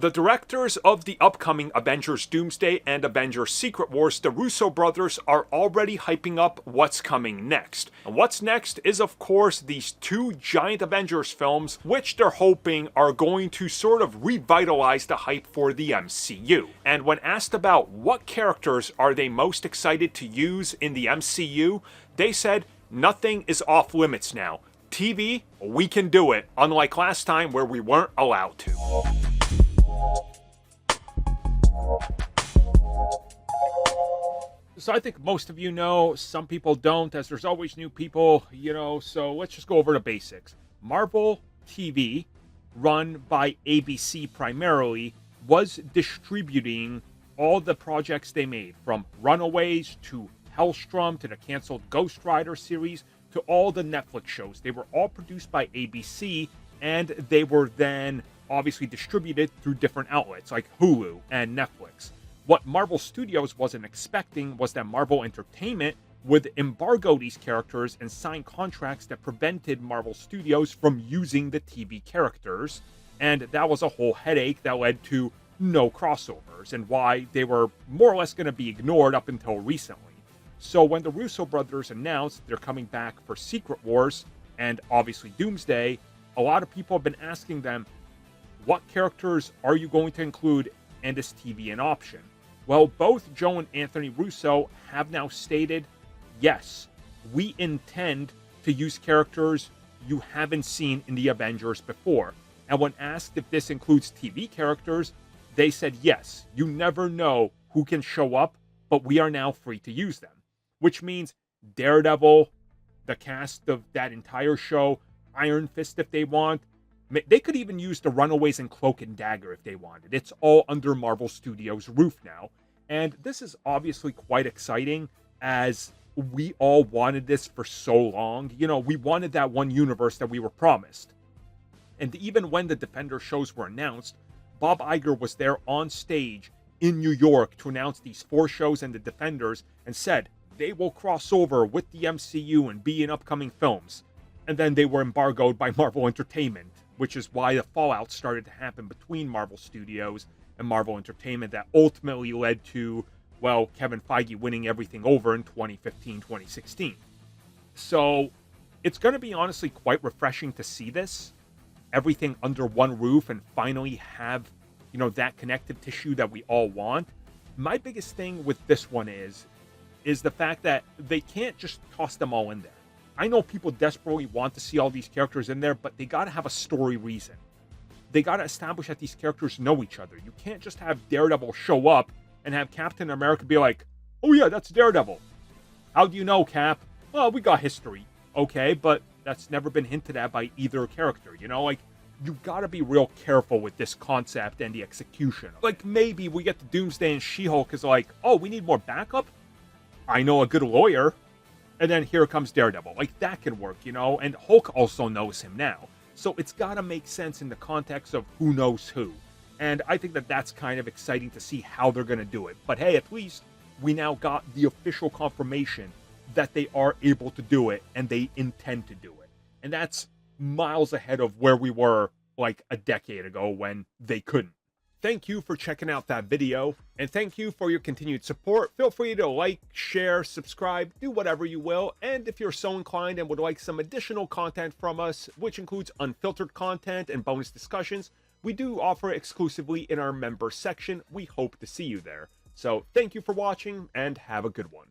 The directors of the upcoming Avengers Doomsday and Avengers Secret Wars, the Russo brothers, are already hyping up what's coming next. And what's next is, of course, these two giant Avengers films, which they're hoping are going to sort of revitalize the hype for the MCU. And when asked about what characters are they most excited to use in the MCU, they said nothing is off limits now. TV, we can do it, unlike last time where we weren't allowed to. So I think most of you know, some people don't, as there's always new people, so let's just go over the basics. Marvel TV, run by ABC primarily, was distributing all the projects they made, from Runaways to Hellstrom to the canceled Ghost Rider series to all the Netflix shows. They were all produced by ABC, and they were then obviously distributed through different outlets like Hulu and Netflix. What Marvel Studios wasn't expecting was that Marvel Entertainment would embargo these characters and sign contracts that prevented Marvel Studios from using the TV characters, and that was a whole headache that led to no crossovers and why they were more or less going to be ignored up until recently. So when the Russo brothers announced they're coming back for Secret Wars and obviously Doomsday, a lot of people have been asking them, what characters are you going to include in this TV option? Well, both Joe and Anthony Russo have now stated, yes, we intend to use characters you haven't seen in the Avengers before. And when asked if this includes TV characters, they said yes, you never know who can show up, but we are now free to use them. Which means Daredevil, the cast of that entire show, Iron Fist if they want. They could even use the Runaways and Cloak and Dagger if they wanted. It's all under Marvel Studios' roof now. And this is obviously quite exciting, as we all wanted this for so long. We wanted that one universe that we were promised. And even when the Defender shows were announced, Bob Iger was there on stage in New York to announce these 4 shows and the Defenders, and said they will cross over with the MCU and be in upcoming films. And then they were embargoed by Marvel Entertainment, which is why the fallout started to happen between Marvel Studios and Marvel Entertainment that ultimately led to, well, Kevin Feige winning everything over in 2015, 2016. So it's going to be honestly quite refreshing to see this, everything under one roof, and finally have, that connective tissue that we all want. My biggest thing with this one is the fact that they can't just toss them all in there. I know people desperately want to see all these characters in there, but they got to have a story reason. They got to establish that these characters know each other. You can't just have Daredevil show up and have Captain America be like, oh yeah, that's Daredevil. How do you know, Cap? Well, we got history. Okay, but that's never been hinted at by either character, you got to be real careful with this concept and the execution. Maybe we get to Doomsday and She-Hulk is like, oh, we need more backup? I know a good lawyer. And then here comes Daredevil. That can work, and Hulk also knows him now. So it's got to make sense in the context of who knows who. And I think that that's kind of exciting to see how they're going to do it. But hey, at least we now got the official confirmation that they are able to do it and they intend to do it. And that's miles ahead of where we were a decade ago when they couldn't. Thank you for checking out that video, and thank you for your continued support. Feel free to like, share, subscribe, do whatever you will, and if you're so inclined and would like some additional content from us, which includes unfiltered content and bonus discussions, we do offer exclusively in our member section. We hope to see you there. So thank you for watching, and have a good one.